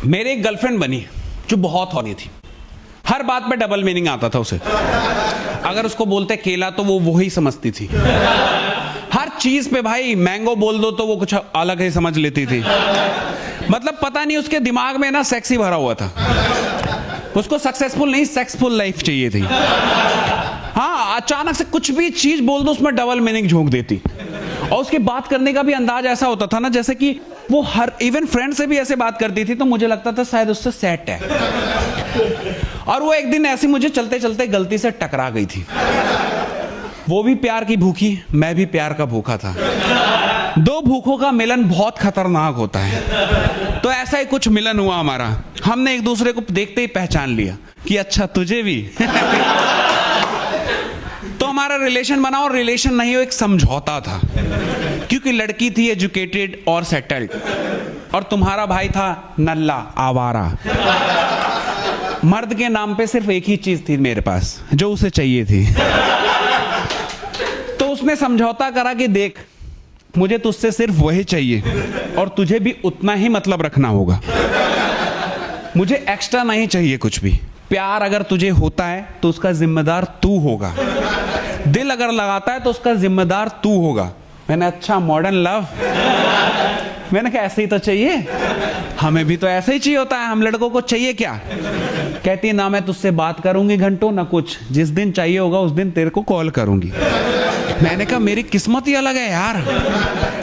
मेरी एक गर्लफ्रेंड बनी जो बहुत हॉनी थी। हर बात पे डबल मीनिंग आता था उसे। अगर उसको बोलते केला तो वो वही समझती थी। हर चीज पे भाई मैंगो बोल दो तो वो कुछ अलग ही समझ लेती थी। मतलब पता नहीं उसके दिमाग में ना सेक्स ही भरा हुआ था। उसको सक्सेसफुल नहीं सेक्सफुल लाइफ चाहिए थी। हाँ, अचानक से कुछ भी चीज बोल दो उसमें डबल मीनिंग झोंक देती। और उसके बात करने का भी अंदाज ऐसा होता था ना जैसे कि वो हर इवन फ्रेंड से भी ऐसे बात करती थी तो मुझे लगता था शायद उससे सेट है। और वो एक दिन ऐसे मुझे चलते चलते गलती से टकरा गई थी। वो भी प्यार की भूखी, मैं भी प्यार का भूखा था। दो भूखों का मिलन बहुत खतरनाक होता है। तो ऐसा ही कुछ मिलन हुआ हमारा। हमने एक दूसरे को देखते ही पहचान लिया कि अच्छा तुझे भी। तो हमारा रिलेशन बना, और रिलेशन नहीं वो एक समझौता था, क्योंकि लड़की थी एजुकेटेड और सेटल्ड और तुम्हारा भाई था नल्ला आवारा। मर्द के नाम पे सिर्फ एक ही चीज थी मेरे पास जो उसे चाहिए थी। तो उसने समझौता करा कि देख मुझे तुझसे सिर्फ वही चाहिए और तुझे भी उतना ही मतलब रखना होगा। मुझे एक्स्ट्रा नहीं चाहिए कुछ भी। प्यार अगर तुझे होता है तो उसका जिम्मेदार तू होगा। दिल अगर लगाता है तो उसका जिम्मेदार तू होगा। मैंने अच्छा मॉडर्न लव, मैंने कहा ऐसे ही तो चाहिए, हमें भी तो ऐसे ही चाहिए होता है, हम लड़कों को चाहिए क्या। कहती ना मैं तुझसे बात करूंगी घंटों ना कुछ, जिस दिन चाहिए होगा उस दिन तेरे को कॉल करूंगी। मैंने कहा मेरी किस्मत ही अलग है यार,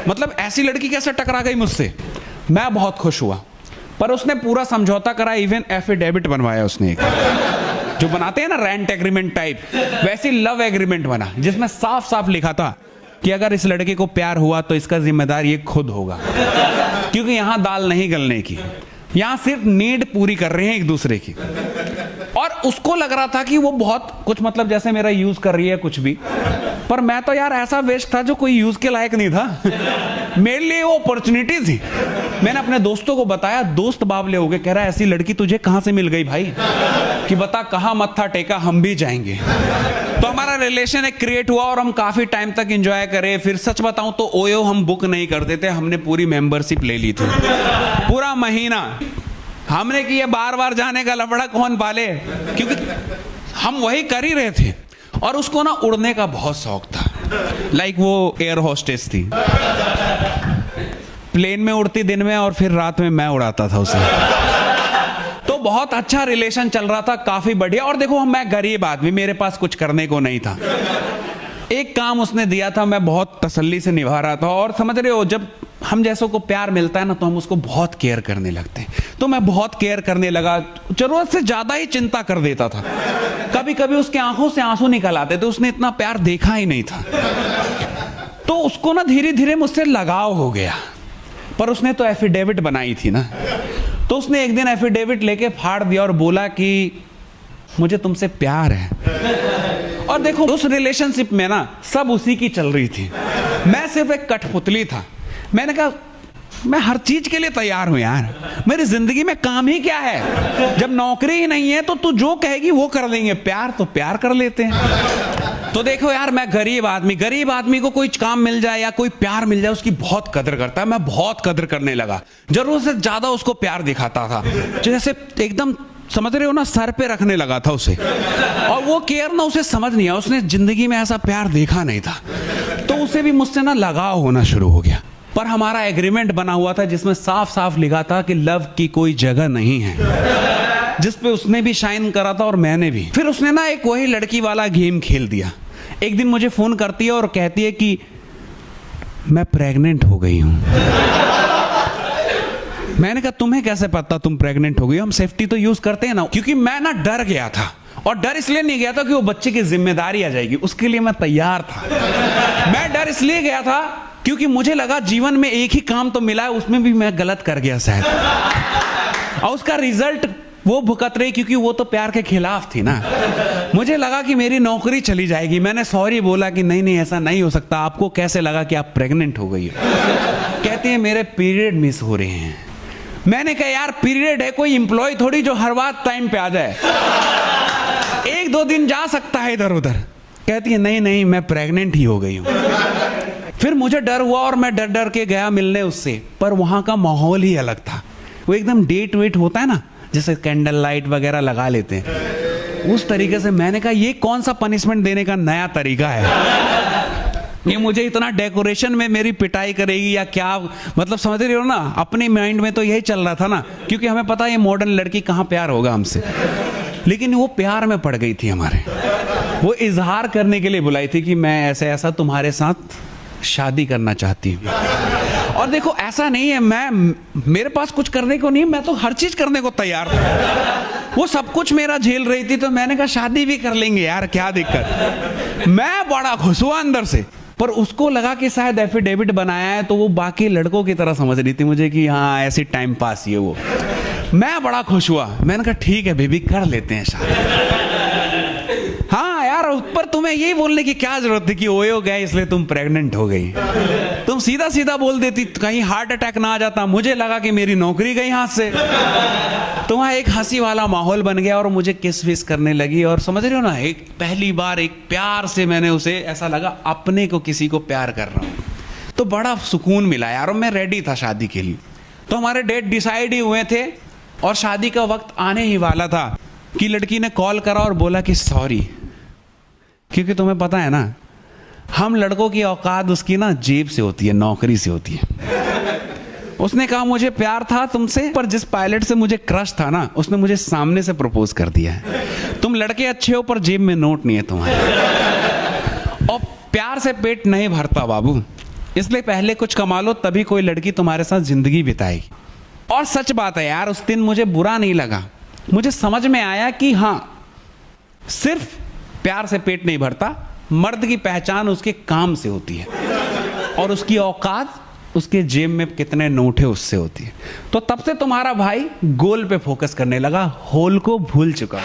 मतलब ऐसी लड़की कैसे टकरा गई मुझसे। मैं बहुत खुश हुआ, पर उसने पूरा समझौता करा, इवन एफिडेविट बनवाया उसने एक, जो बनाते हैं ना रेंट एग्रीमेंट टाइप, वैसी लव एग्रीमेंट बना जिसमें साफ साफ लिखा था कि अगर इस लड़के को प्यार हुआ तो इसका जिम्मेदार ये खुद होगा, क्योंकि यहां दाल नहीं गलने की, यहां सिर्फ नीड पूरी कर रहे हैं एक दूसरे की। और उसको लग रहा था कि वो बहुत कुछ मतलब जैसे मेरा यूज कर रही है कुछ भी, पर मैं तो यार ऐसा वेस्ट था जो कोई यूज के लायक नहीं था। मेरे लिए वो अपॉर्चुनिटी थी। मैंने अपने दोस्तों को बताया, दोस्त बावले हो गए, कह रहा है ऐसी लड़की तुझे कहां से मिल गई भाई, कि बता कहां मत्था टेका हम भी जाएंगे। तो हमारा रिलेशन एक क्रिएट हुआ और हम काफी टाइम तक एंजॉय करे। फिर सच बताऊं तो ओयो हम बुक नहीं करते थे, हमने पूरी मेंबरशिप ले ली थी। पूरा महीना हमने कि ये बार बार जाने का लफड़ा कौन पाले, क्योंकि हम वही कर ही रहे थे। और उसको ना उड़ने का बहुत शौक था, लाइक वो एयर होस्टेस थी, प्लेन में उड़ती दिन में और फिर रात में मैं उड़ाता था उसे। तो बहुत अच्छा रिलेशन चल रहा था, काफी बढ़िया। और देखो मैं गरीब आदमी, मेरे पास कुछ करने को नहीं था। एक काम उसने दिया था, मैं बहुत तसल्ली से निभा रहा था। और समझ रहे हो जब हम जैसों को प्यार मिलता है ना तो हम उसको बहुत केयर करने लगते हैं। तो मैं बहुत केयर करने लगा, जरूरत से ज्यादा ही चिंता कर देता था। कभी कभी उसके आंखों से आंसू निकल आते थे, उसने इतना प्यार देखा ही नहीं था। तो उसको ना धीरे धीरे मुझसे लगाव हो गया। पर उसने तो एफिडेविट बनाई थी ना, तो उसने एक दिन एफिडेविट लेके फाड़ दिया और बोला कि मुझे तुमसे प्यार है। और देखो उस रिलेशनशिप में ना सब उसी की चल रही थी, मैं सिर्फ एक कठपुतली था। मैंने कहा मैं हर चीज के लिए तैयार हूं यार, मेरी जिंदगी में काम ही क्या है, जब नौकरी ही नहीं है तो तू जो कहेगी वो कर लेंगे, प्यार तो प्यार कर लेते हैं। तो देखो यार मैं गरीब आदमी को कोई काम मिल जाए या कोई प्यार मिल जाए उसकी बहुत कदर करता है। मैं बहुत कदर करने लगा, जरूरत से ज्यादा उसको प्यार दिखाता था, जैसे एकदम समझ रहे हो ना सर पे रखने लगा था उसे। और वो केयर ना उसे समझ नहीं आया, उसने जिंदगी में ऐसा प्यार देखा नहीं था। तो उसे भी मुझसे ना लगाव होना शुरू हो गया। पर हमारा एग्रीमेंट बना हुआ था जिसमें साफ साफ लिखा था कि लव की कोई जगह नहीं है, जिस पे उसने भी शाइन करा था और मैंने भी। फिर उसने ना एक वही लड़की वाला गेम खेल दिया। एक दिन मुझे फोन करती है और कहती है कि मैं प्रेग्नेंट हो गई हूं। मैंने कहा तुम्हें कैसे पता तुम प्रेग्नेंट हो गई? हम सेफ्टी तो यूज करते हैं ना। क्योंकि मैं ना डर गया था, और डर इसलिए नहीं गया था कि वो बच्चे की जिम्मेदारी आ जाएगी, उसके लिए मैं तैयार था। मैं डर इसलिए गया था क्योंकि मुझे लगा जीवन में एक ही काम तो मिला है, उसमें भी मैं गलत कर गया शायद, और उसका रिजल्ट वो भुगत रही, क्योंकि वो तो प्यार के खिलाफ थी ना। मुझे लगा कि मेरी नौकरी चली जाएगी। मैंने सॉरी बोला कि नहीं नहीं ऐसा नहीं हो सकता, आपको कैसे लगा कि आप प्रेग्नेंट हो गई हो? कहती है मेरे पीरियड मिस हो रहे हैं। मैंने कहा यार पीरियड है, कोई एम्प्लॉय थोड़ी जो हर बात टाइम पे आ जाए, एक दो दिन जा सकता है इधर उधर। कहती है नहीं नहीं मैं प्रेग्नेंट ही हो गई हूं। फिर मुझे डर हुआ और मैं डर डर के गया मिलने उससे, पर वहां का माहौल ही अलग था। वो एकदम डेट वेट होता है ना, जैसे कैंडल लाइट वगैरह लगा लेते हैं, उस तरीके से। मैंने कहा ये कौन सा पनिशमेंट देने का नया तरीका है, ये मुझे इतना डेकोरेशन में मेरी पिटाई करेगी या क्या, मतलब समझ रहे हो ना। अपने माइंड में तो यही चल रहा था ना, क्योंकि हमें पता है ये मॉडर्न लड़की कहाँ प्यार होगा हमसे, लेकिन वो प्यार में पड़ गई थी हमारे। वो इजहार करने के लिए बुलाई थी कि मैं ऐसे ऐसा तुम्हारे साथ शादी करना चाहती हूँ। और देखो ऐसा नहीं है मेरे पास कुछ करने को नहीं, मैं तो हर चीज करने को तैयार था। वो सब कुछ मेरा झेल रही थी, तो मैंने कहा शादी भी कर लेंगे यार, क्या दिक्कत। मैं बड़ा खुश हुआ अंदर से, पर उसको लगा कि शायद एफिडेविट बनाया है, तो वो बाकी लड़कों की तरह समझ रही थी मुझे कि हाँ ऐसी टाइम पास ही है वो। मैं बड़ा खुश हुआ, मैंने कहा ठीक है बेबी कर लेते हैं शादी। हाँ यार, पर तुम्हें यही बोलने की क्या जरूरत थी कि ओयो गए इसलिए तुम प्रेग्नेंट हो गई। तुम सीधा सीधा बोल देती, कहीं हार्ट अटैक ना आ जाता, मुझे लगा कि मेरी नौकरी गई हाथ से। तो वहां एक हंसी वाला माहौल बन गया और मुझे किस विस करने लगी। और समझ रहे हो ना, एक पहली बार एक प्यार से मैंने उसे ऐसा लगा अपने को किसी को प्यार कर रहा हूं, तो बड़ा सुकून मिला यार। और मैं रेडी था शादी के लिए, तो हमारे डेट डिसाइड ही हुए थे और शादी का वक्त आने ही वाला था कि लड़की ने कॉल करा और बोला कि सॉरी, क्योंकि तुम्हें पता है ना हम लड़कों की औकात उसकी ना जेब से होती है, नौकरी से होती है। उसने कहा मुझे प्यार था तुमसे, पर जिस पायलट से मुझे क्रश था ना, उसने मुझे सामने से प्रपोज कर दिया है। तुम लड़के अच्छे हो पर जेब में नोट नहीं है तुम्हारे। और प्यार से पेट नहीं भरता बाबू, इसलिए पहले कुछ कमा लो, तभी कोई लड़की तुम्हारे साथ जिंदगी बिताएगी। और सच बात है यार, उस दिन मुझे बुरा नहीं लगा, मुझे समझ में आया कि हाँ सिर्फ प्यार से पेट नहीं भरता, मर्द की पहचान उसके काम से होती है और उसकी औकात उसके जेब में कितने नोट है उससे होती है। तो तब से तुम्हारा भाई गोल पे फोकस करने लगा, होल को भूल चुका।